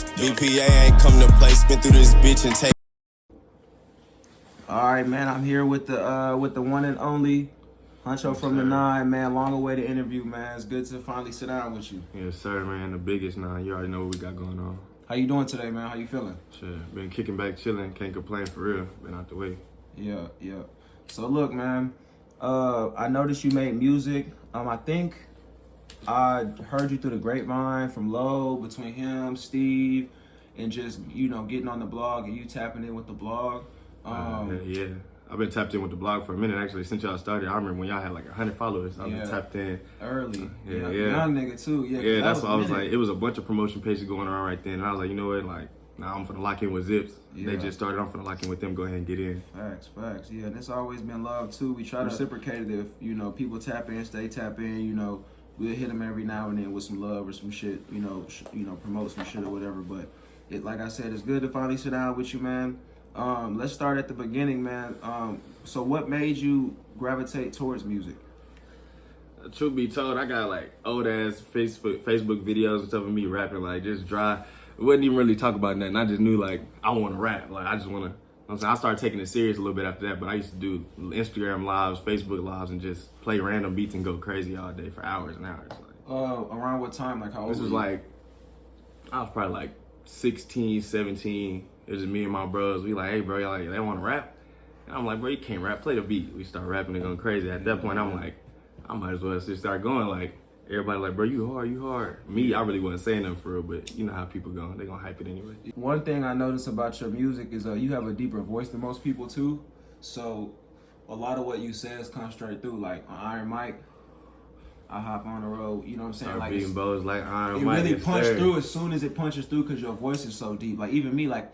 BPA ain't come to play, spin through this bitch and take. All right, man. I'm here with the one and only Hunxho from the 9, man. Long awaited interview, man. It's good to finally sit down with you. Yes, sir, man. The biggest 9. You already know what we got going on. How you doing today, man? How you feeling? Sure. Been kicking back, chilling. Can't complain for real. Been out the way. Yeah. So look, man. I noticed you made music. I think I heard you through the grapevine from Low, between him, Steve, and just getting on the blog and you tapping in with the blog. Yeah. I've been tapped in with the blog for a minute, actually, since y'all started. I remember when y'all had like 100 followers. I've been tapped in. Early. Yeah. Young nigga, too. Yeah, that's why I was like, it was a bunch of promotion pages going around right then. And I was like, you know what? Like, now I'm finna lock in with Zips. Yeah. They just started. I'm finna lock in with them. Go ahead and get in. Facts. Yeah, and it's always been love, too. We try to reciprocate it if, people tap in, stay tap in, we'll hit them every now and then with some love or some shit, promote some shit or whatever. But like I said, it's good to finally sit down with you, man. Let's start at the beginning, man. So what made you gravitate towards music? Truth be told, I got like old ass Facebook videos and stuff of me rapping, like just dry. We wouldn't even really talk about nothing. I just knew like I want to rap. Like I just want to. I started taking it serious a little bit after that. But I used to do Instagram lives, Facebook lives, and just play random beats and go crazy all day for hours and hours. Like, around what time? Like how old? This was like I was probably like 16, 17. It was just me and my bros. We like, hey bro, y'all like, they want to rap? And I'm like, bro, you can't rap. Play the beat. We start rapping and going crazy. At that point, I'm like, I might as well just start going. Like, everybody like, bro, you hard. Me, I really wasn't saying nothing for real, but you know how people go. They gonna hype it anyway. One thing I noticed about your music is you have a deeper voice than most people too. So a lot of what you says comes straight through. Like on Iron Mike, I hop on the road, you know what I'm saying? Start like beating bows like Iron Mike. It really punches through as soon as it punches through because your voice is so deep. Like even me, like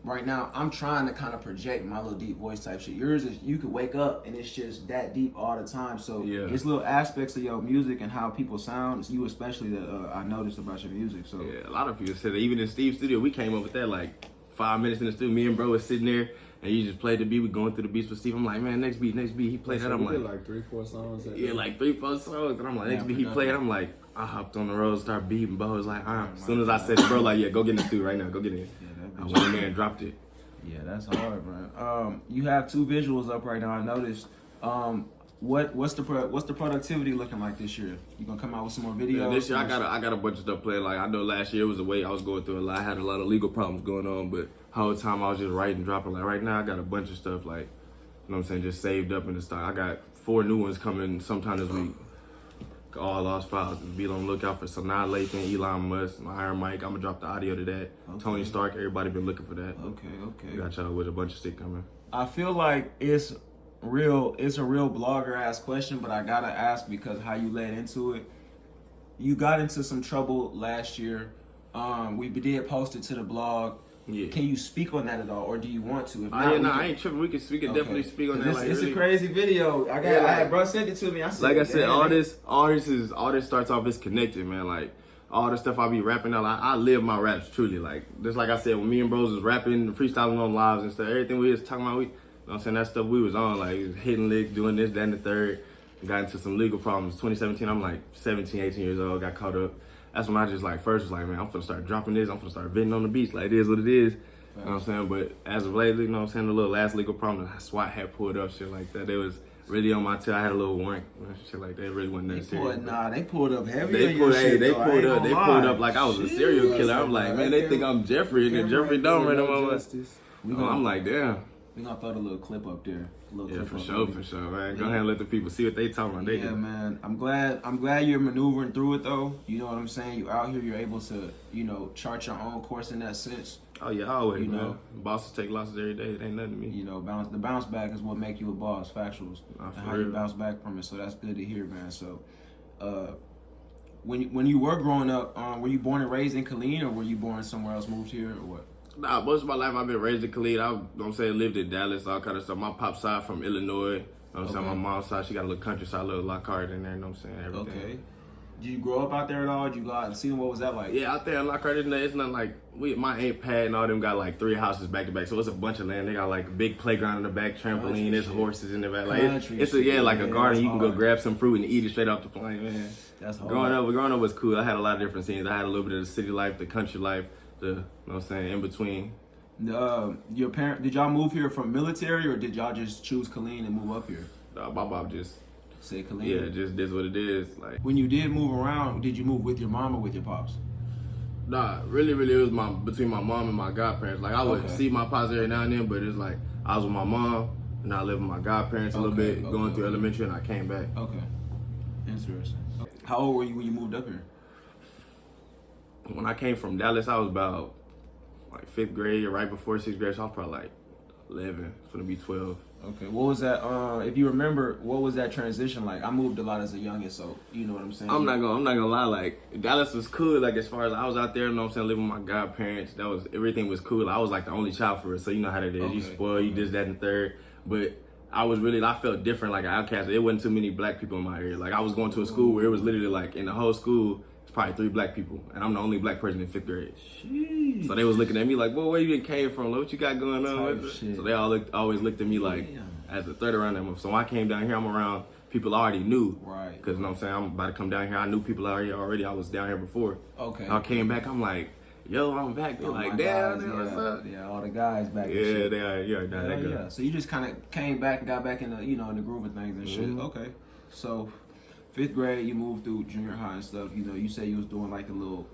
right now, I'm trying to kind of project my little deep voice type shit. Yours is you could wake up and it's just that deep all the time. So it's little aspects of your music and how people sound. It's you especially that I noticed about your music. So yeah, a lot of people said that. Even in Steve's studio, we came up with that like 5 minutes in the studio. Me and bro was sitting there and you just played the beat. We going through the beats with Steve. I'm like, man, next beat. He played that. I'm like 3-4 songs. Like 3-4 songs. And I'm like, next beat he played. I'm like, I hopped on the road, start beating. Bo was like, as soon as I said it, bro, like, yeah, go get in the studio right now. Go get in. I went in there and dropped it. Yeah, that's hard, man. You have 2 visuals up right now. I noticed. What's the productivity looking like this year? You gonna come out with some more videos? Yeah, this year I got a bunch of stuff playing. Like I know last year was a way I was going through a lot. I had a lot of legal problems going on, but whole time I was just writing, dropping. Like right now I got a bunch of stuff like, you know what I'm saying, just saved up in the stock. I got 4 new ones coming sometime this week. All lost files. Be on the lookout for Sanaa Lathan, Elon Musk, Iron Mike. I'm gonna drop the audio to that. Okay. Tony Stark. Everybody been looking for that. Okay. Got y'all with a bunch of shit coming. I feel like it's a real blogger ass question, but I gotta ask because how you led into it. You got into some trouble last year. We did post it to the blog. Yeah. Can you speak on that at all, or do you want to? If not, I ain't tripping. We can definitely speak on that. It's a crazy video. I had bro sent it to me. Like I said, all this starts off as connected, man. Like all the stuff I be rapping out, I live my raps truly. Like just like I said, when me and bros was rapping, freestyling on lives and stuff, everything we was talking about, you know what I'm saying, that stuff we was on, like hitting licks, doing this, that, and the third. Got into some legal problems. 2017, I'm like 17, 18 years old, got caught up. That's when I just like first was like, man, I'm finna start dropping this. I'm finna start venting on the beats. Like it is what it is. You know what I'm saying? But as of lately, you know what I'm saying, the little last legal problem, the SWAT had pulled up, shit like that. They was really on my tail. I had a little warrant, shit like that. It really wasn't that serious. They pulled up heavy. They pulled up like I was a serial killer. I'm like, man, they think I'm Jeffrey and Jeffrey Dahmer. I'm like, damn. We gonna throw the little clip up there. For sure, man. Go ahead and let the people see what they talking about. Yeah, man. I'm glad you're maneuvering through it though. You know what I'm saying? You out here, you're able to, chart your own course in that sense. Oh yeah, always, man. Bosses take losses every day. It ain't nothing to me. The bounce back is what make you a boss. Factuals. And how you bounce back from it. So that's good to hear, man. So, when you were growing up, were you born and raised in Killeen, or were you born somewhere else, moved here, or what? Nah, most of my life I've been raised in Killeen. Lived in Dallas, all kind of stuff. My pop side from Illinois. You know what I'm saying? My mom's side, she got a little countryside, a little Lockhart in there. You know what I'm saying? Everything. Okay. Did you grow up out there at all? Did you go out and see them? What was that like? Yeah, out there in Lockhart, it's not like my Aunt Pat and all them got like 3 houses back to back, so it's a bunch of land. They got like a big playground in the back, trampoline, there's horses in the back. Like it's a garden. You can go grab some fruit and eat it straight off the plane, man. That's hard. Growing up was cool. I had a lot of different scenes. I had a little bit of the city life, the country life. you know what I'm saying, in between. Your parent, did y'all move here from military, or did y'all just choose Killeen and move up here? My mom just Say Killeen. Yeah, just this what it is. Like, when you did move around, did you move with your mom or with your pops? nah, really, it was between my mom and my godparents. Like, I would see my pops every now and then, but it's like I was with my mom and I lived with my godparents a little bit, going through elementary, and I came back. Okay, interesting. How old were you when you moved up here? When I came from Dallas, I was about like 5th grade, right before 6th grade, so I was probably like 11, it's gonna be 12. Okay, what was that? If you remember, what was that transition like? I moved a lot as a youngest, so you know what I'm saying. I'm not gonna lie. Like, Dallas was cool. Like, as far as I was out there, you know what I'm saying, living with my godparents, everything was cool. I was like the only child for it, so you know how that is. Okay. You spoiled, you this, that, and the third. But I felt different, like an outcast. There wasn't too many black people in my area. Like, I was going to a school where it was literally like in the whole school, it's probably 3 black people, and I'm the only black person in 5th grade. Jeez. So they was looking at me like, "Well, where you came from? Like, what you got going on?" So they always looked at me like as a threat around them. So when I came down here, I'm around people I already knew. Right. Because, you know what I'm saying, I'm about to come down here. I knew people already. I was down here before. Okay. I came back, I'm like, yo, I'm back. They're like, damn, what's up? Yeah, all the guys back. Yeah, they are. Yeah. So you just kind of came back and got back in the, in the groove of things and shit. Okay. So 5th grade, you moved through junior high and stuff. You know, you say you was doing like a little,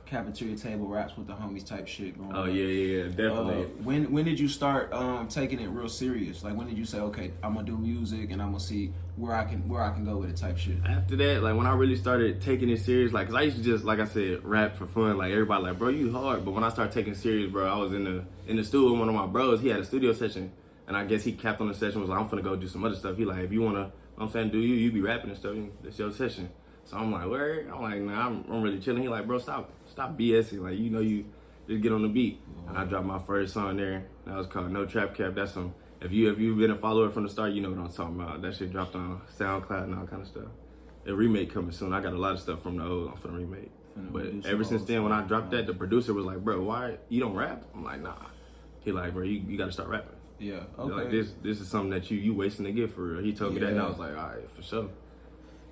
cafeteria table raps with the homies type shit going on. Oh, yeah, definitely. When did you start taking it real serious? Like, when did you say, okay, I'm gonna do music and I'm gonna see where I can go with it type shit? After that, like, when I really started taking it serious, like, 'cause I used to just, like I said, rap for fun. Like, everybody like, bro, you hard. But when I started taking it serious, bro, I was in the studio with one of my bros. He had a studio session, and I guess he capped on the session, was like, I'm finna go do some other stuff. He like, if you wanna, I'm saying, do you be rapping and stuff, it's your session. So I'm like, where? I'm like, nah, I'm really chilling. He like, bro, stop BSing. Like, you just get on the beat. And I dropped my first song there. That was called No Trap Cap. That's some, if you've been a follower from the start, you know what I'm talking about. That shit dropped on SoundCloud and all kind of stuff. A remake coming soon. I got a lot of stuff from the old. I'm finna remake. But ever since then, when I dropped that, the producer was like, bro, why you don't rap? I'm like, nah. He like, bro, you gotta start rapping. Yeah, okay. Like, this is something that you wasting to get for real. He told me that, and I was like, all right, for sure.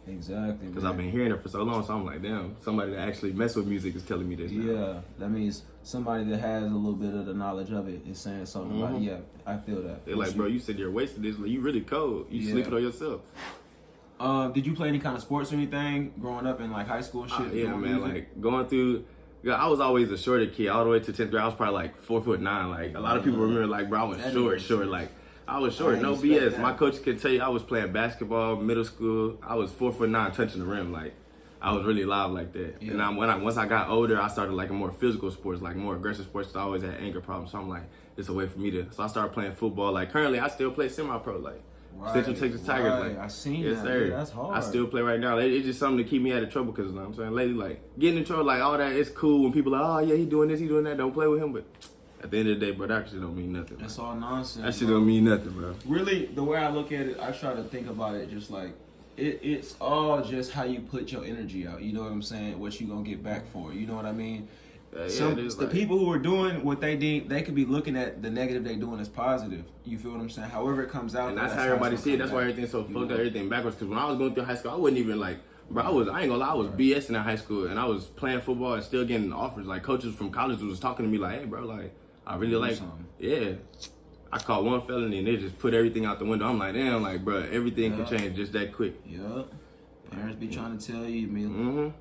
Exactly. Because I've been hearing it for so long, so I'm like, damn, somebody that actually mess with music is telling me this now. Yeah, that means somebody that has a little bit of the knowledge of it is saying something about it. Yeah, I feel that. They're like, bro, you said you're wasting this. Like, you really cold. You sleeping on yourself. Did you play any kind of sports or anything growing up in like high school and shit? Yeah, man, like going through. Yeah, I was always a shorter kid all the way to 10th grade. I was probably like 4'9". Like, a lot of people remember, like, bro, I was short. Like, I was short, no BS. That. My coach could tell you I was playing basketball, middle school. I was 4'9", touching the rim. Like, I was really live like that. Yeah. And once I got older, I started like a more physical sports, like more aggressive sports. Cause I always had anger problems. So I'm like, it's a way for me to. So I started playing football. Like, currently, I still play semi-pro. Like, Central Texas Tigers. Like, I seen yes, that. Sir. Dude, that's hard. I still play right now. It's just something to keep me out of trouble. Cause, you know what I'm saying, lately, like, getting in trouble, like all that, it's cool when people are like, oh yeah, he doing this, he doing that. Don't play with him, but. At the end of the day, bro, that shit don't mean nothing. That's all nonsense. That shit don't mean nothing, bro. Really, the way I look at it, I try to think about it just like, it's all just how you put your energy out. You know what I'm saying? What you gonna get back for. You know what I mean? The people who are doing what they did, they could be looking at the negative they doing as positive. You feel what I'm saying? However it comes out. And that's how everybody see it. That's why everything's so fucked up, everything backwards. Because when I was going through high school, I wasn't even like, bro, I ain't gonna lie, I was BSing in high school. And I was playing football and still getting offers. Like, coaches from college was talking to me like, hey, bro, like, I really like, yeah. I caught one felony and they just put everything out the window. I'm like, damn, like, bro, everything can change just that quick. Yep. Parents be trying to tell you, man.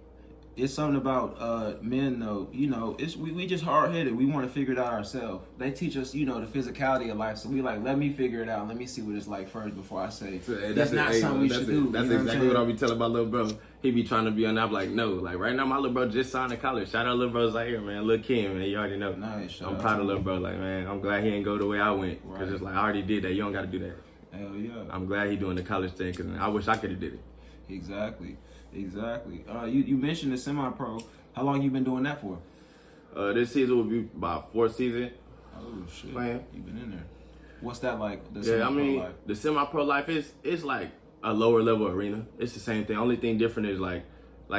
It's something about men, though. You know, we just hard headed. We want to figure it out ourselves. They teach us, the physicality of life. So we like, let me figure it out. Let me see what it's like first before I say. That's not something we should do. That's exactly what I be telling my little bro. He be trying to be on that. I'm like, no. Like, right now, my little bro just signed to college. Shout out little bros out here, man. Lil' Kim, man. You already know. Nice. I'm proud of little bro. Like, man, I'm glad he ain't go the way I went. Because it's like, I already did that. You don't got to do that. Hell yeah. I'm glad he doing the college thing because I wish I could have did it. Exactly. You mentioned the semi-pro. How long you been doing that for? This season will be about 4th season. Oh shit! Man. You been in there. What's that like? The the semi-pro life is like a lower level arena. It's the same thing. Only thing different is like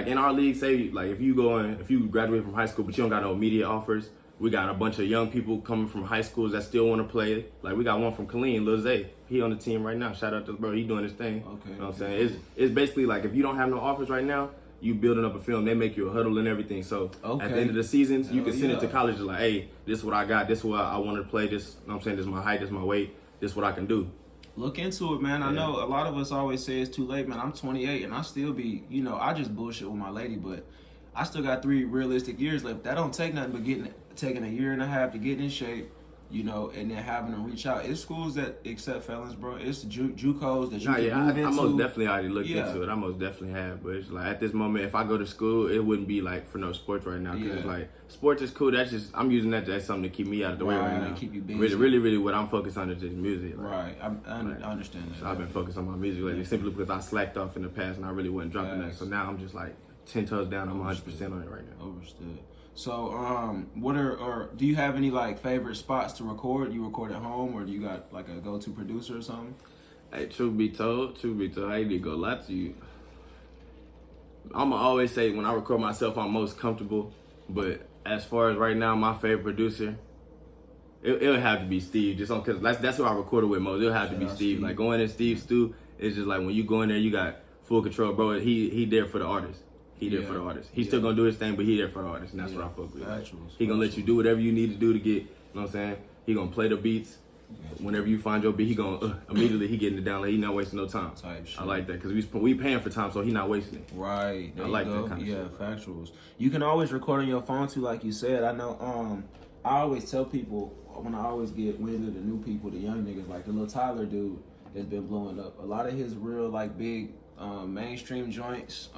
in our league, say like if you graduate from high school but you don't got no immediate offers, we got a bunch of young people coming from high schools that still want to play. Like we got one from Killeen, Lil Zay. He on the team right now. Shout out to bro. He doing his thing. Okay. You know what I'm saying? It's basically like if you don't have no offers right now, you building up a film, they make you a huddle and everything. So at the end of the seasons, you can send it to college like, hey, this is what I got, this is what I wanted to play, this, you know what I'm saying, this is my height, this is my weight, this is what I can do. Look into it, man. I know a lot of us always say it's too late, man. I'm 28 and I still be, I just bullshit with my lady, but I still got 3 realistic years left. That don't take nothing but taking a year and a half to get in shape, and then having them reach out. It's schools that accept felons, bro. It's JUCOs that you can move into. I most definitely already looked into it. I most definitely have. But it's like, at this moment, if I go to school, it wouldn't be like for no sports right now. Because it's like, sports is cool. That's just, I'm using that as something to keep me out of the way right now. Keep you busy. Really, what I'm focused on is just music. Like, right. I understand that. So I've been focused on my music lately simply because I slacked off in the past and I really wasn't dropping that. So now I'm just like 10 toes down. I'm 100% on it right now. Overstood. So, do you have any like favorite spots to record? You record at home, or do you got like a go-to producer or something? Hey, truth be told, I ain't gonna lie to you. I'ma always say when I record myself, I'm most comfortable. But as far as right now, my favorite producer, it'll have to be Steve. Just because that's who I recorded with most. It'll have to be Steve. Like going in Steve's stew, it's just like when you go in there, you got full control, bro. He there for the artist. He there for the artist. He's still gonna do his thing, but he there for the artist, and that's what I fuck with. He gonna let you do whatever you need to do to get, you know what I'm saying? He gonna play the beats. Whenever you find your beat, he gonna immediately he getting it down. Like he not wasting no time. I like that because we paying for time, so he not wasting it. Right. I like that kind of shit. Factuals. You can always record on your phone too, like you said. I know. I always tell people when I always get wind of the new people, the young niggas, like the little Tyler dude that's been blowing up. A lot of his real like big mainstream joints.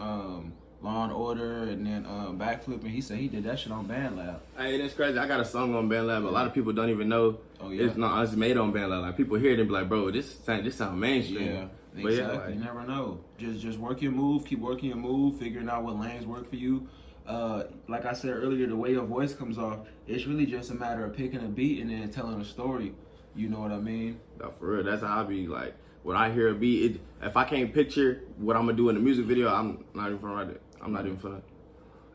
Law and Order, and then Backflipping. He said he did that shit on BandLab. Hey, that's crazy. I got a song on BandLab. A lot of people don't even know it's made on BandLab. Like people hear it and be like, bro, this sound mainstream. Yeah, but exactly. You never know. Just work your move. Keep working your move. Figuring out what lanes work for you. Like I said earlier, the way your voice comes off, it's really just a matter of picking a beat and then telling a story. You know what I mean? No, for real. That's how I be like. When I hear a beat, if I can't picture what I'm gonna do in the music video, I'm not even gonna write it. I'm not even finna.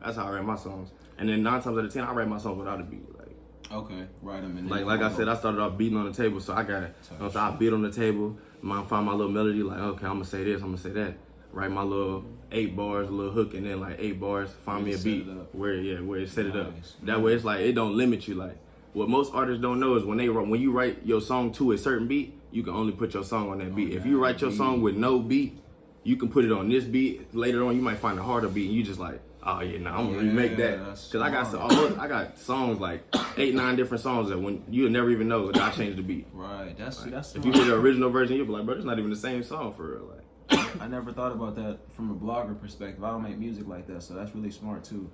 That's how I write my songs. And then 9 times out of 10, I write my songs without a beat. Like, okay, write them in. Like I said, I started off beating on the table, so I got it. So I beat on the table, find my little melody. Like, okay, I'm gonna say this, I'm gonna say that. Write my little 8 bars, a little hook, and then like 8 bars. Find me a beat where it set it up. That way, it's like it don't limit you. Like what most artists don't know is when you write your song to a certain beat, you can only put your song on that beat. If you write your song with no beat, you can put it on this beat. Later on, you might find a harder beat, and you just like, oh yeah, nah, I'm gonna remake that. Cause I got songs like 8, 9 different songs that when you'll never even know that I changed the beat. Right. That's if you hear the original version, you'll be like, bro, it's not even the same song for real. Like, I never thought about that from a blogger perspective. I don't make music like that, so that's really smart too.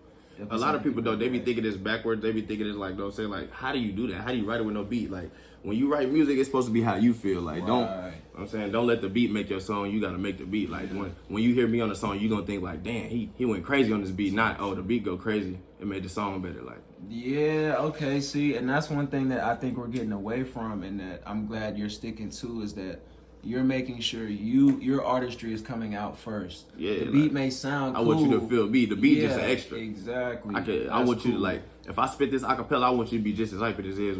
A lot of people though, they be thinking it's backwards. They be thinking it's like, don't say like, how do you do that? How do you write it with no beat? Like when you write music, it's supposed to be how you feel. Like I'm saying, don't let the beat make your song. You gotta make the beat. Like when you hear me on the song, you gonna think like, damn, he went crazy on this beat. Not the beat go crazy. It made the song better. Like okay. See, and that's one thing that I think we're getting away from, and that I'm glad you're sticking to is that. You're making sure your artistry is coming out first. Yeah, the beat may sound cool. I want you to feel beat. The beat just an extra. Exactly. I want you to like. If I spit this acapella, I want you to be just as hype as it is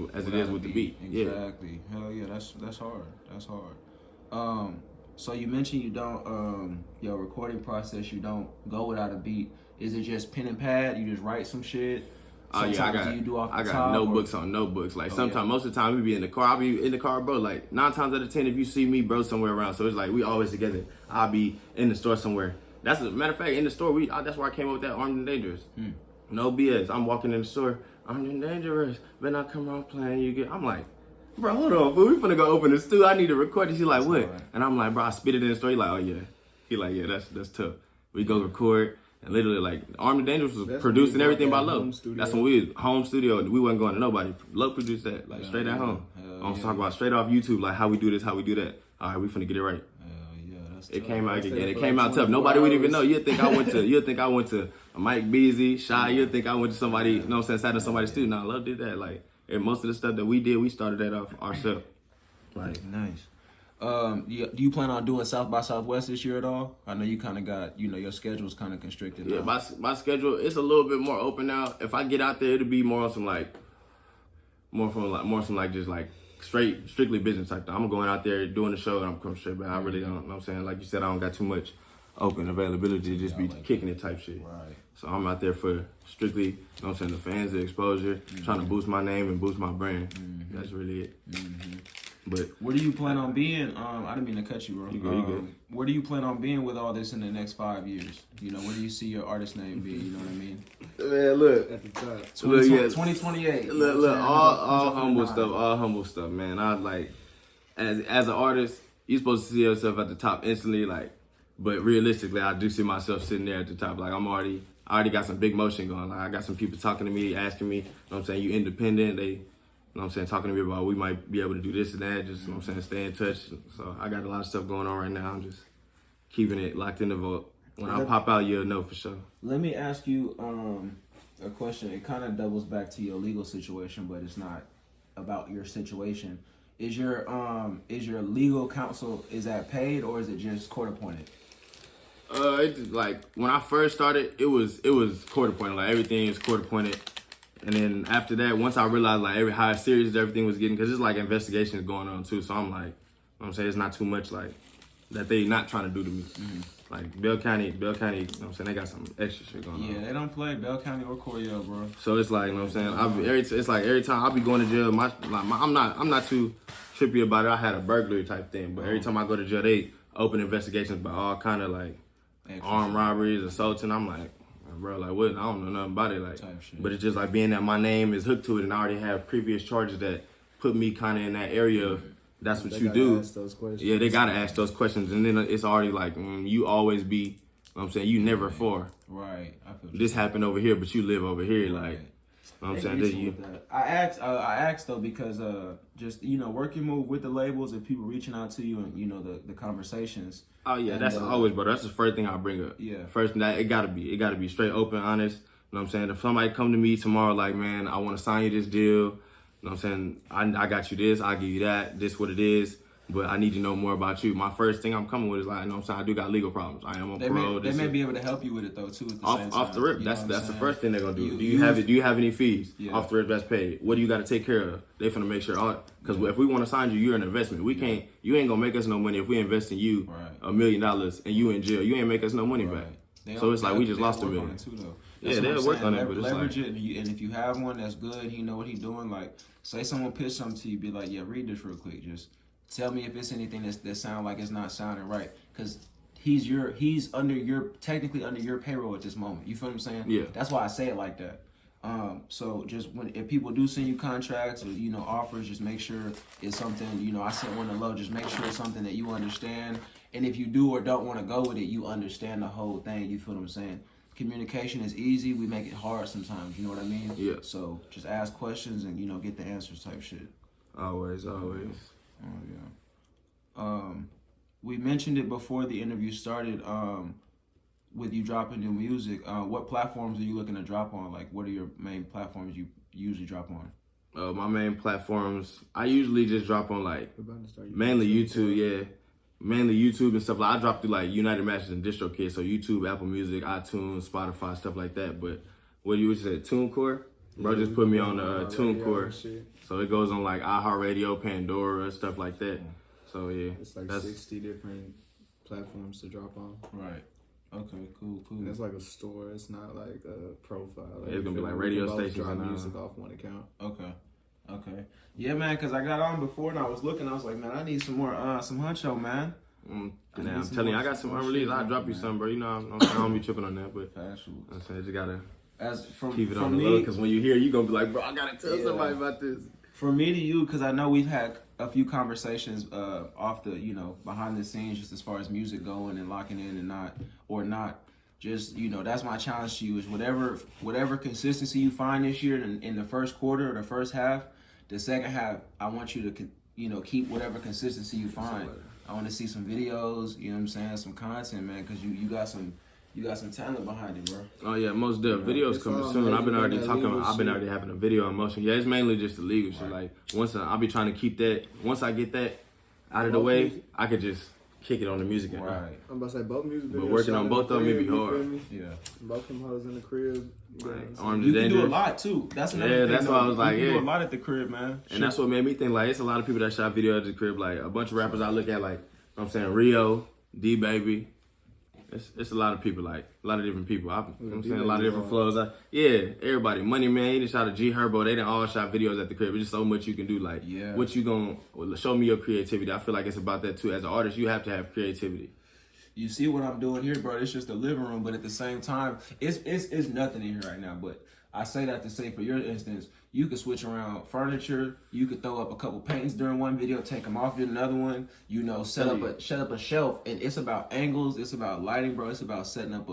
with the beat. Exactly. Yeah. Hell yeah, that's hard. That's hard. So you mentioned you don't your recording process. You don't go without a beat. Is it just pen and pad? You just write some shit. I got notebooks on notebooks. Like sometimes, most of the time, we be in the car. I'll be in the car, bro. Like 9 times out of 10, if you see me, bro, somewhere around. So it's like we always together. I'll be in the store somewhere. That's a matter of fact. In the store, that's where I came up with that Armed and Dangerous. No BS. I'm walking in the store. Armed and Dangerous. Then I come around playing. I'm like, bro, hold on, fool. We finna go open the stew. I need to record this. He's like, what? Right. And I'm like, bro, I spit it in the store. He's like, oh yeah. He like, yeah, that's tough. We go record. And literally, like, Armed and Dangerous was producing everything by Lo. That's when we was home studio. We wasn't going to nobody. Lo produced that, like, straight at home. I'm talking about straight off YouTube, like, how we do this, how we do that. All right, we finna get it right. It came out again. It came out tough. Nobody would even know. You'd think I went to Mike Beasley, Shy. You'd think I went to somebody, you know what I'm saying, sat in somebody's studio. Nah, Lo did that. Like, and most of the stuff that we did, we started that off ourselves. Like, nice. Do you plan on doing South by Southwest this year at all? I know you kind of got, your schedule's kind of constricted now. Yeah, my schedule, it's a little bit more open now. If I get out there, it'll be more on some just like strictly business type thing. I'm going out there doing the show and I'm coming straight back. I really don't, you know what I'm saying? Like you said, I don't got too much open availability to just be kicking it type shit. Right. So I'm out there for strictly, you know what I'm saying, the fans, the exposure, trying to boost my name and boost my brand. That's really it. But where do you plan on being? I didn't mean to cut you, bro. You good. Where do you plan on being with all this in the next 5 years? You know, where do you see your artist name be? You know what I mean? man, look. At the top. 2028. Look, all humble stuff, man. I like, as an artist, you're supposed to see yourself at the top instantly, like, but realistically, I do see myself sitting there at the top. Like, I already got some big motion going. Like, I got some people talking to me, asking me, you know what I'm saying, you independent. They, you know what I'm saying, talking to me about we might be able to do this and that, just, you know what I'm saying, stay in touch. So I got a lot of stuff going on right now. I'm just keeping it locked in the vault. When I pop out, you'll know for sure. Let me ask you a question. It kind of doubles back to your legal situation, but it's not about your situation. Is your legal counsel, is that paid or is it just court appointed? It's like when I first started, it was court appointed. Like everything is court appointed, and then after that, once I realized like how serious everything was getting, because it's like investigations going on too. So I'm like, you know what I'm saying, it's not too much like that they not trying to do to me. Like Bell County, you know what I'm saying, they got some extra shit going on. Yeah, they don't play Bell County or Coryell, bro. So it's like, you know what I'm saying, it's like every time I be going to jail, I'm not too trippy about it. I had a burglary type thing, but every time I go to jail, they open investigations about all kind of like armed robberies, assaults, and I'm like, bro, like what? I don't know nothing about it, like. But it's just like being that my name is hooked to it, and I already have previous charges that put me kind of in that area of that's what you do. Ask those questions. Yeah, they gotta ask those questions, and then it's already like you always be. You know what I'm saying, you never for. Right. I feel This happened over here, but you live over here, right. like. You know what I'm saying? I asked though because just working more with the labels and people reaching out to you and the conversations. Oh yeah, that's always, bro. That's the first thing I bring up. Yeah. First, that it gotta be straight, open, honest. You know what I'm saying? If somebody come to me tomorrow, like, man, I want to sign you this deal. You know what I'm saying? I got you this. I'll give you that. This what it is. But I need to know more about you. My first thing I'm coming with is like, you know what I'm saying? I do got legal problems. I am on parole. They may be able to help you with it though too. At the same Off time. the rip. That's the first thing they're gonna do. Do you have any fees off the rip that's paid? What do you got to take care of? They finna make sure because if we want to sign you, you're an investment. We can't. You ain't gonna make us no money if we invest in you $1 million and you in jail. You ain't make us no money back. So it's like we just lost $1 million. Yeah, they'll work on it, but it's leverage like, it, and if you have one that's good, he know what he's doing. Like, say someone pitch something to you, be like, yeah, read this real quick. Just tell me if it's anything that sound like it's not sounding right, because he's technically under your payroll at this moment. You feel what I'm saying? Yeah. That's why I say it like that. So just if people do send you contracts or offers, just make sure it's something. I sent one to Low. Just make sure it's something that you understand. And if you do or don't want to go with it, you understand the whole thing. You feel what I'm saying? Communication is easy. We make it hard sometimes. You know what I mean? Yeah. So just ask questions and get the answers type shit. Always. Oh yeah. We mentioned it before the interview started. With you dropping new music, what platforms are you looking to drop on? Like, what are your main platforms you usually drop on? My main platforms, I usually just drop on like mainly YouTube. Yeah, mainly YouTube and stuff. Like I drop through like United Masters and DistroKid, so YouTube, Apple Music, iTunes, Spotify, stuff like that. But what you say, TuneCore? Bro, just put me on TuneCore, so it goes on like iHeartRadio, Pandora, stuff like that. So yeah, it's like 60 different platforms to drop on. Right. Okay. Cool. And it's like a store. It's not like a profile. Like, it's gonna be like radio stations. Drop music off one account. Okay. Yeah, man. Cause I got on before and I was looking. I was like, man, I need some more some Hunxho, man. I'm telling you, I got some unreleased. I'll drop you some, bro. I don't be tripping on that, but I'm saying you gotta keep it on the low. Because when you hear, you gonna be like, bro, I gotta tell somebody about this. From me to you, because I know we've had a few conversations off the, behind the scenes, just as far as music going and locking in and not. Just, that's my challenge to you is whatever consistency you find this year in the first quarter or the first half, the second half, I want you to, keep whatever consistency you find. I want to see some videos, some content, man, because you got some talent behind it, bro. Oh yeah, most definitely. Videos coming soon. I've been already having a video in motion. Yeah, it's mainly just the legal shit. Like I'll be trying to keep that. Once I get that out of the way, I could just kick it on the music. Right. I'm about to say both music videos. But working on both of them, it be hard. Yeah. Both them hoes in the crib. You can do a lot too. That's another thing. That's why I was like, you can do a lot at the crib, man. And that's what made me think like it's a lot of people that shot video at the crib. Like a bunch of rappers I look at, like I'm saying Rio, D Baby. It's a lot of people, like a lot of different people. You know what I'm saying? A lot of different flows. Everybody. Money Man, he just shot a G Herbo. They done all shot videos at the crib. It's just so much you can do. Like, what you gonna show me your creativity? I feel like it's about that too. As an artist, you have to have creativity. You see what I'm doing here, bro? It's just a living room, but at the same time, it's nothing in here right now. But I say that to say, for your instance, you could switch around furniture. You could throw up a couple paintings during one video, take them off in another one. You know, set up a shelf, and it's about angles. It's about lighting, bro. It's about setting up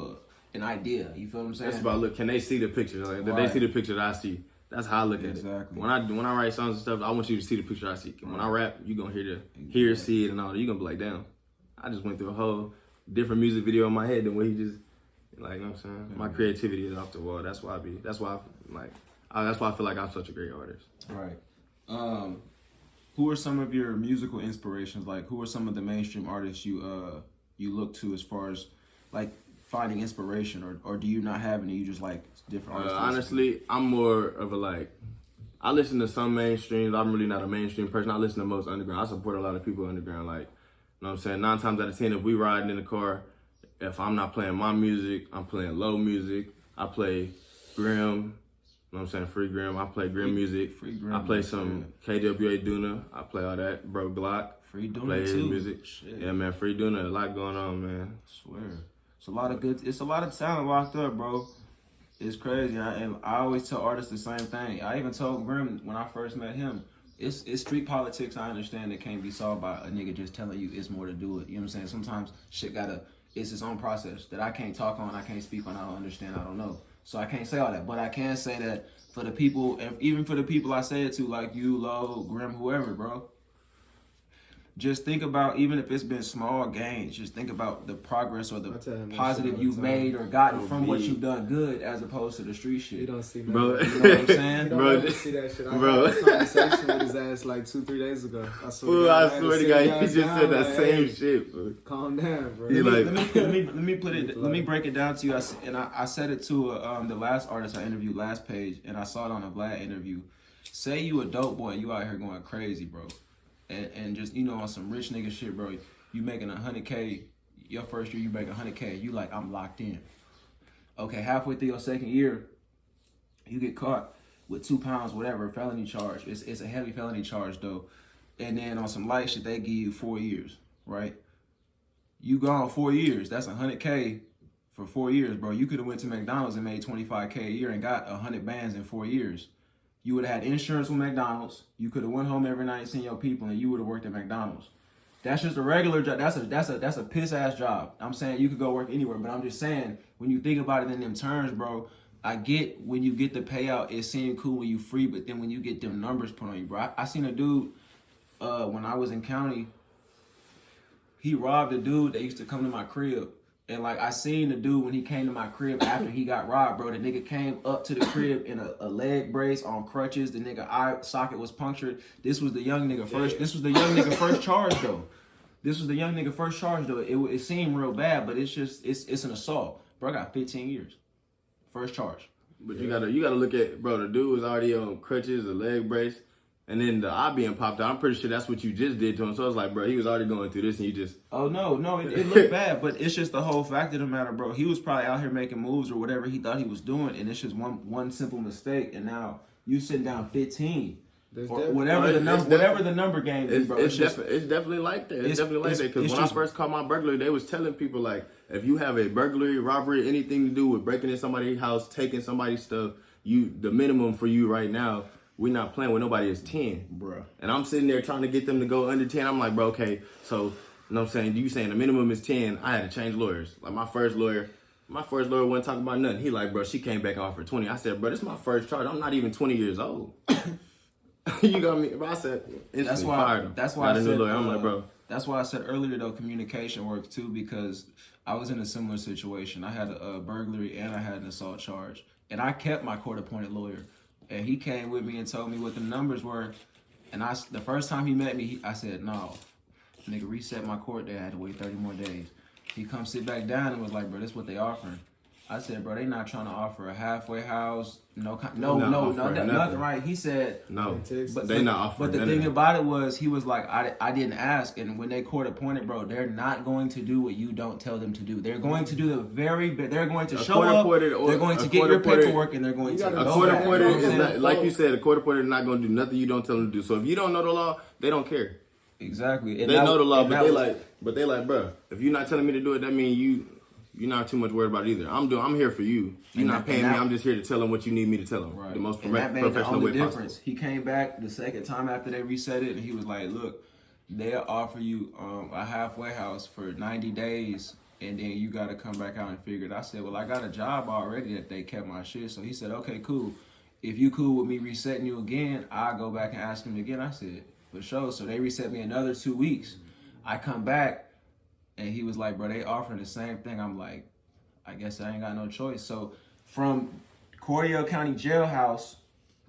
an idea. You feel what I'm saying? It's about can they see the picture? Like, did they see the picture that I see? That's how I look at it. When I write songs and stuff, I want you to see the picture I see. When I rap, you gonna hear, see it, and all that. You gonna be like, damn, I just went through a whole different music video in my head than what he just, like, you know what I'm saying? My creativity is off the wall. That's why I feel like I'm such a great artist. Right. Who are some of your musical inspirations? Like, who are some of the mainstream artists you look to as far as like finding inspiration, or do you not have any? You just like different artists? Honestly, I'm more of I listen to some mainstreams. I'm really not a mainstream person. I listen to most underground. I support a lot of people underground. Like, you know what I'm saying? 9 times out of 10, if we riding in the car, if I'm not playing my music, I'm playing low music. I play Grim, you know what I'm saying? Free Grim. I play Grim music. Free Grim. I play some KWA Duna. I play all that. Bro Glock. Free Duna play his too. music. Shit. Yeah, man. Free Duna. A lot going on, man. I swear. It's a lot of talent locked up, bro. It's crazy. And I always tell artists the same thing. I even told Grim when I first met him, it's street politics. I understand it can't be solved by a nigga just telling you it's more to do it. You know what I'm saying? Sometimes shit it's its own process that I can't talk on, I can't speak on, I don't understand, I don't know. So I can't say all that. But I can say that for the people, and even for the people I say it to, like you, Lo, Grim, whoever, bro. Just think about, even if it's been small gains, just think about the progress or the positive you've made or gotten from what you've done good, as opposed to the street shit. You don't see that. Bro. You know what I'm saying? You don't ever see that shit. I had a conversation with his ass like 2-3 days ago. I swear to God, he just said that same shit, bro. Calm down, bro. Let me break it down to you. I said it to the last artist I interviewed last page, and I saw it on a Vlad interview. Say you a dope boy and you out here going crazy, bro. And just, you know, on some rich nigga shit, bro. You making $100K, your first year you make $100K. You like, I'm locked in. Okay, halfway through your second year, you get caught with 2 pounds, whatever, felony charge. It's a heavy felony charge though. And then on some light shit, they give you 4 years, right? You gone 4 years. That's $100K for 4 years, bro. You could have went to McDonald's and made $25K a year and got 100 bands in 4 years. You would have had insurance with McDonald's. You could have went home every night and seen your people, and you would have worked at McDonald's. That's just a regular job. That's a piss ass job. I'm saying you could go work anywhere, but I'm just saying when you think about it in them terms, bro. I get when you get the payout, it seemed cool when you free, but then when you get them numbers put on you, bro. I seen a dude when I was in county. He robbed a dude that used to come to my crib. And like I seen the dude when he came to my crib after he got robbed, bro. The nigga came up to the crib in a leg brace on crutches. The nigga eye socket was punctured. This was the young nigga first. Yeah. This was the young nigga first charge though. It seemed real bad, but it's an assault, bro. I got 15 years, first charge. But you gotta look at, bro. The dude was already on crutches, a leg brace, and then the eye being popped out. I'm pretty sure that's what you just did to him. So it's like, bro, he was already going through this, and you just. Oh no, it looked bad, but it's just the whole fact of the matter, bro. He was probably out here making moves or whatever he thought he was doing, and it's just one simple mistake, and now you sitting down 15. Or whatever the number game is, bro. It's definitely like that. It's definitely like that. Because when I first caught my burglary, they was telling people, like, if you have a burglary, robbery, anything to do with breaking in somebody's house, taking somebody's stuff, the minimum for you right now, we're not playing with nobody is 10. Bruh. And I'm sitting there trying to get them to go under 10. I'm like, bro, okay, so, you know what I'm saying? You saying the minimum is 10. I had to change lawyers. Like, my first lawyer wasn't talking about nothing. He like, bro, she came back off for 20. I said, bro, this is my first charge. I'm not even 20 years old. You got me? Bro, I said, that's why I said, lawyer. I'm like, bro. That's why I said earlier, though, communication works, too, because I was in a similar situation. I had a burglary and I had an assault charge. And I kept my court-appointed lawyer. And he came with me and told me what the numbers were. And the first time he met me, I said, no. Nigga, reset my court day. I had to wait 30 more days. He come sit back down and was like, bro, this is what they offering. I said, bro, they not trying to offer a halfway house. Nothing, right? He said no, but they not offering. But the thing about it was, he was like, I didn't ask, and when they court appointed, bro, they're not going to do what you don't tell them to do. They're going to do they're going to show up. They're going to get your paperwork, and they're going to. A court appointed is not, like you said, a court appointed is not going to do nothing you don't tell them to do. So if you don't know the law, they don't care. Exactly. And they know the law, but they like, bro, if you're not telling me to do it, that means you're not too much worried about it either. I'm here for you. You're not paying me. I'm just here to tell them what you need me to tell them. Right. The most professional way possible. That made the difference. He came back the second time after they reset it, and he was like, look, they'll offer you a halfway house for 90 days, and then you got to come back out and figure it. I said, well, I got a job already that they kept my shit. So he said, okay, cool. If you cool with me resetting you again, I'll go back and ask him again. I said, for sure. So they reset me another 2 weeks. I come back, and he was like, bro, they offering the same thing. I'm like, I guess I ain't got no choice. So from Cordell County Jailhouse,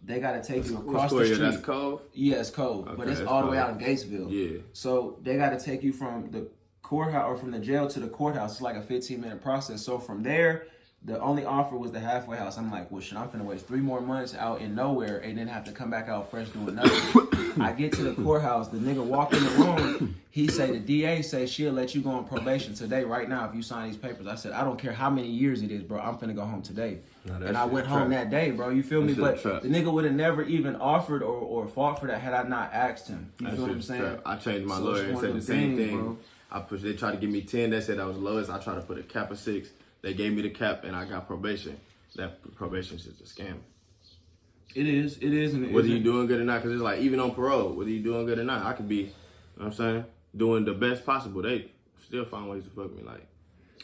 they got to take you across the street. That's Cove? Yeah, it's Cove. Okay, but it's all the way out in Gatesville. Yeah. So they got to take you from the courthouse, or from the jail to the courthouse. It's like a 15-minute process. So from there, the only offer was the halfway house. I'm like, well, shit, I'm finna waste 3 more months out in nowhere and then have to come back out fresh doing nothing. I get to the courthouse. The nigga walk in the room. He say, the DA say she'll let you go on probation today, right now, if you sign these papers. I said, I don't care how many years it is, bro. I'm finna go home today. And I went home that day, bro. You feel me? But the nigga would have never even offered or fought for that had I not asked him. You feel what I'm saying? I changed my lawyer and said the same thing. Bro. They tried to give me 10. They said I was the lowest. I tried to put a cap of 6. They gave me the cap, and I got probation. That probation is just a scam. It is, and whether you doing good or not, because it's like, even on parole, whether you doing good or not, I could be, you know what I'm saying, doing the best possible. They still find ways to fuck me. Like,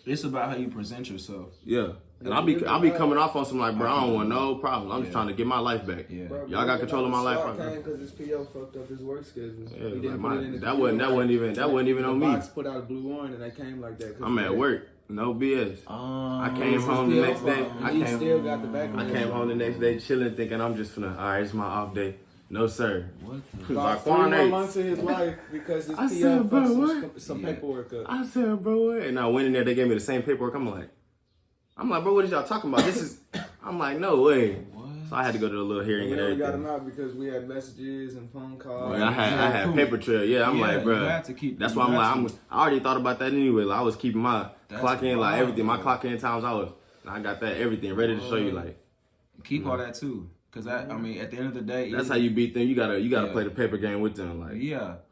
it's about how you present yourself. Yeah. And I'll be coming off on some like, bro, I don't want no problem. I'm just trying to get my life back. Yeah. Bro, y'all got control of my life right now. Because his PO fucked up his work schedule. Yeah, like that wasn't even on me. Box put out a blue warrant and they came like that. I'm at work. No BS. I came home the next day. I came home the next day chilling, thinking I'm just finna, all right, it's my off day. No, sir. What? About 3 more months of his life because his PO fucked some paperwork up. I said, bro, what? And I went in there, they gave me the same paperwork. I'm like, bro, what is y'all talking about? I'm like, no way. What? So I had to go to the little hearing and everything. We got him out because we had messages and phone calls. Well, I had paper trail. Yeah, I'm like, bro. That's why I'm like, I already thought about that anyway. Like, I was keeping my clock in, like everything. My clock in times, I got that everything ready to show you. Like, keep all that too. Cause I mean, at the end of the day, that's how you beat them. You gotta play the paper game with them, like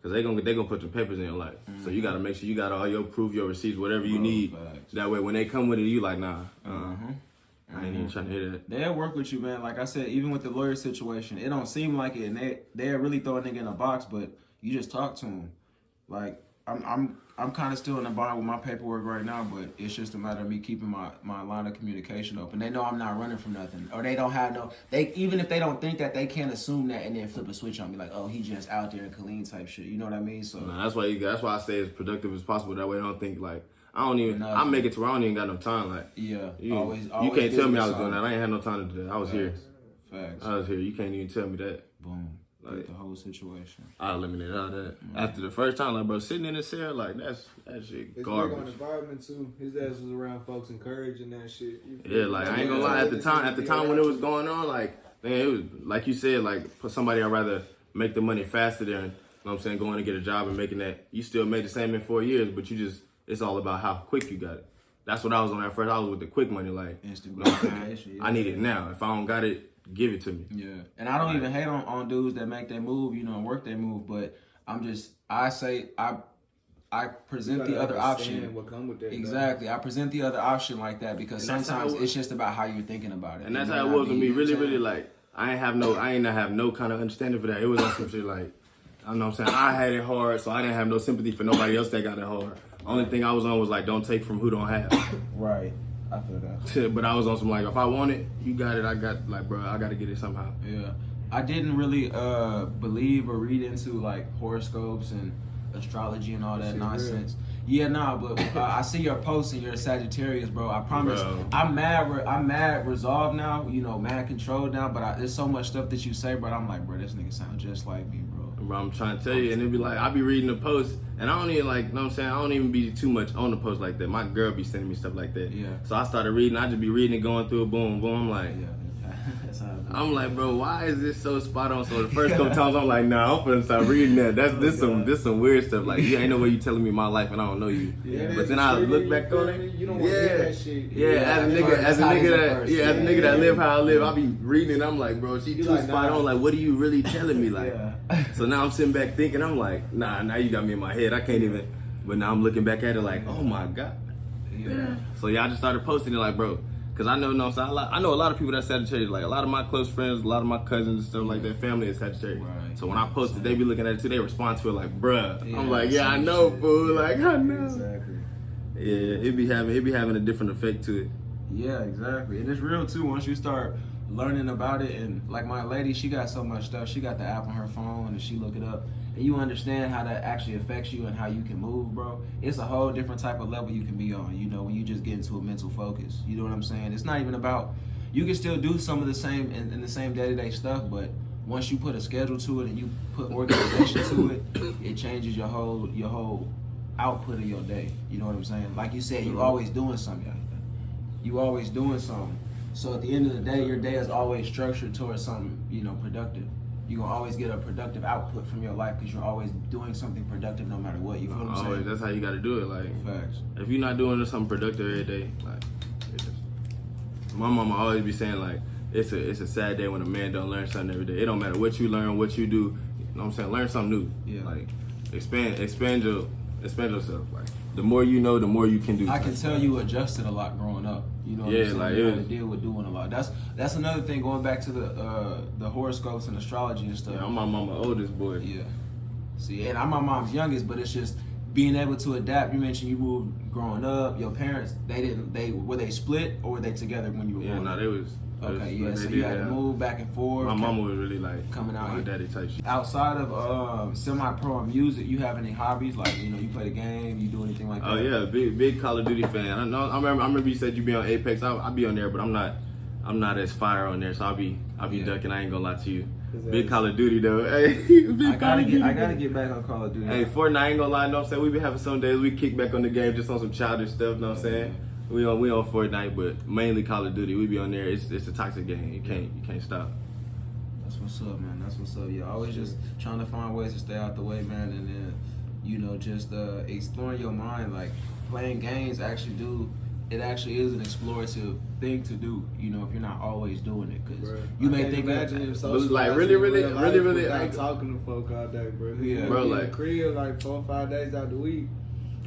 Cause they gonna put the papers in your life. So you gotta make sure you got all your proof, your receipts, whatever you need. That way, when they come with it, you like, nah, I ain't even trying to hear that. They'll work with you, man. Like I said, even with the lawyer situation, it don't seem like it, and they're really throwing a nigga in a box, but you just talk to them. Like I'm kind of still in the bind with my paperwork right now, but it's just a matter of me keeping my line of communication open. They know I'm not running from nothing, or they don't have even if they don't think that, they can't assume that and then flip a switch on me like, oh, he just out there in Killeen type shit. You know what I mean? So that's why I stay as productive as possible. That way, I don't think like I make it to where I don't even got no time. Like you can't tell me I was doing that. I ain't had no time to do that. I was here. Facts. I was here. You can't even tell me that. Boom. Like the whole situation. I eliminated all that. After the first time, like, bro, sitting in the cell, like, that shit garbage. It's big on environment, too. His ass was around folks encouraging that shit. Yeah, like, I ain't gonna lie, at the time when it was going on, like, man, it was, like you said, like, for somebody I'd rather make the money faster than, you know what I'm saying, going to get a job and making that. You still made the same in 4 years, but it's all about how quick you got it. That's what I was on at first. I was with the quick money, like, instant gratification. I need it now. If I don't got it, give it to me. Yeah. And I don't even hate on dudes that make their move, and work their move, but I present the other option. What come with that, exactly. I present the other option like that because sometimes it's just about how you're thinking about it. And that's how it was with me. Really, really, like, I ain't have no kind of understanding for that. It was on some shit like, I know what I'm saying, I had it hard, so I didn't have no sympathy for nobody else that got it hard. Only thing I was on was like, don't take from who don't have. Right. I feel that. But I was on some like, if I want it, you got it. I got, like, bro, I got to get it somehow. Yeah. I didn't really believe or read into like horoscopes and astrology and all that nonsense. Real. Yeah, nah, but I see your posts and you're a Sagittarius, bro. I promise. Bro. I'm mad resolved now, mad controlled now, but there's so much stuff that you say, bro. I'm like, bro, this nigga sound just like me, bro. Bro, I'm trying to tell you, and it'd be like, I be reading the post, and I don't even like, you know what I'm saying, I don't even be too much on the post like that. My girl be sending me stuff like that. Yeah. So I started reading, I just be reading it, going through it, boom, boom. I'm like, That's how I'm like, bro, why is this so spot on? So the first couple times I'm like, nah, I'm finna start reading that. This some weird stuff. Like, you ain't no way you telling me my life and I don't know you. Yeah, but then I look back on it. You don't want to hear that shit. Yeah, as a nigga that live how I live, I be reading it. I'm like, bro, she too like, spot on. Like, what are you really telling me? Like, Yeah. so now I'm sitting back thinking, I'm like, nah, now you got me in my head. I can't even. But now I'm looking back at it like, oh my god. Yeah. So yeah, I just started posting it like, bro, because I know, so I know a lot of people that's Sagittarius. Like a lot of my close friends, a lot of my cousins and stuff like that, family is Sagittarius. Right. So when I post it, they be looking at it too. They respond to it like, bruh. Yeah, I'm like, yeah, I know, fool. Like, I know. Exactly. Yeah, it be having a different effect to it. Yeah, exactly. And it's real too once you start learning about it. And like my lady, she got so much stuff. She got the app on her phone and she look it up. And you understand how that actually affects you and how you can move, bro. It's a whole different type of level you can be on, you know, when you just get into a mental focus. You know what I'm saying? It's not even about, you can still do some of the same in the same day-to-day stuff, but once you put a schedule to it and you put organization to it, it changes your whole output of your day. You know what I'm saying? Like you said, you always doing something. You always doing something. So at the end of the day, your day is always structured towards something, you know, productive. You're going to always get a productive output from your life because you're always doing something productive no matter what. You feel what I'm saying? That's how you got to do it. Like, Facts. if you're not doing something productive every day, like, it's just, my mama always be saying, like, it's a sad day when a man don't learn something every day. It don't matter what you learn, what you do. You know what I'm saying? Learn something new. Yeah. Like, expand yourself. Like, the more you know, the more you can do. I can tell you adjusted a lot growing up. You know what I'm saying? like You had to deal with doing a lot. That's another thing, going back to the horoscopes and astrology and stuff. Yeah, I'm my mama's oldest boy. Yeah. See, and I'm my mom's youngest, but it's just being able to adapt. You mentioned you moved growing up. Your parents, were they split or were they together when you were growing up? They was. Okay, yeah. So you had to move back and forth. My mama was really like coming out my here. daddy type shit. Outside of semi-pro music, you have any hobbies? Like, you know, you play the game, you do anything like that? Oh yeah, big Call of Duty fan. I remember you said you be on Apex. I'll be on there, but I'm not as fire on there. So I'll be ducking. I ain't gonna lie to you. Big Call of Duty though. Hey, I gotta get back on Call of Duty. Hey, Fortnite, I ain't gonna lie. Know what I'm saying? We be having some days we kick back on the game just on some childish stuff. Know what I'm saying? We on Fortnite, but mainly Call of Duty. We be on there. It's a toxic game. You can't stop. That's what's up, man. That's what's up. Yeah, always just trying to find ways to stay out the way, man, and then, you know, just exploring your mind. Like, playing games actually is an explorative thing to do. You know, if you're not always doing it, because you may think like really like talking to folk all day, bro. Yeah, bro. Like in the crib like 4 or 5 days out the week.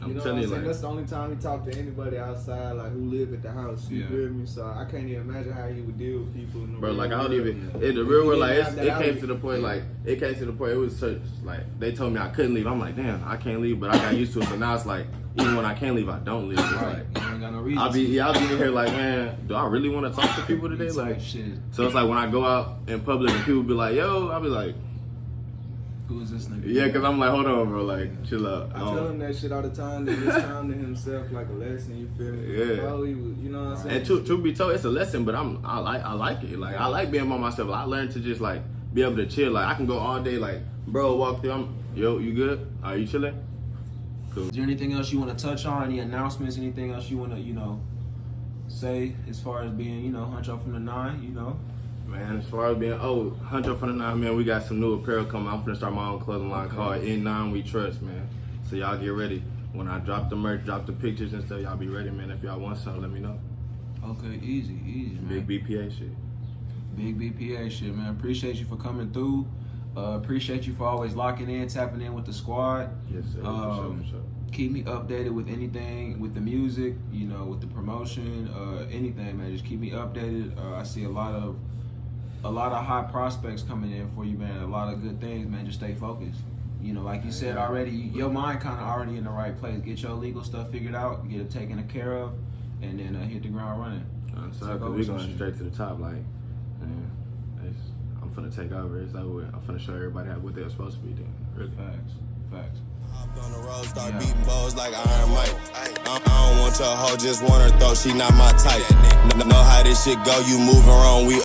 You know what I'm saying? like, that's the only time he talk to anybody outside, like who live at the house. You feel me? So I can't even imagine how he would deal with people in the bro, real like I don't world. even in the real world. Like it came to the point. Like it came to the point. It was such like they told me I couldn't leave. I'm like, damn, I can't leave, but I got used to it. So now it's like even when I can't leave, I don't leave. It's right. like You ain't got no reason. I'll be in here like, man, do I really want to talk to people today? Like shit. So it's like when I go out in public and people be like, yo, I'll be like, who is this nigga? yeah, because I'm like, hold on, bro, like, chill out. I tell him that shit all the time. That it's time to himself, like a lesson. You feel me? Yeah. Bro, he was, you know what I'm saying? And truth be told, it's a lesson, but I like it. Like I like being by myself. I learned to just like be able to chill. Like I can go all day. Like bro, walk through. Yo, you good? Are you chilling? Cool. Is there anything else you want to touch on? Any announcements? Anything else you want to, you know, say as far as being, you know, Hunxho from the 9? You know. Man, as far as being, Hunxho from the 9, man, we got some new apparel coming. I'm finna start my own clothing line called N9 We Trust, man. So y'all get ready. When I drop the merch, drop the pictures and stuff, y'all be ready, man. If y'all want something, let me know. Okay, easy, man. Big BPA shit. Big BPA shit, man. Appreciate you for coming through. Appreciate you for always locking in, tapping in with the squad. Yes, sir. For sure. Keep me updated with anything, with the music, you know, with the promotion, anything, man. Just keep me updated. I see a lot of high prospects coming in for you, man. A lot of good things, man. Just stay focused. You know, like you said already, your mind kind of already in the right place. Get your legal stuff figured out, get it taken care of, and then hit the ground running. We're going straight to the top. Like, man, I'm finna take over. It's over with. I'm finna show everybody what they're supposed to be doing. Really. Facts. Hopped on the road, start beating balls like Iron Mike. I don't want your hoe, just want her throat. She not my type. Know how this shit go. You moving wrong. We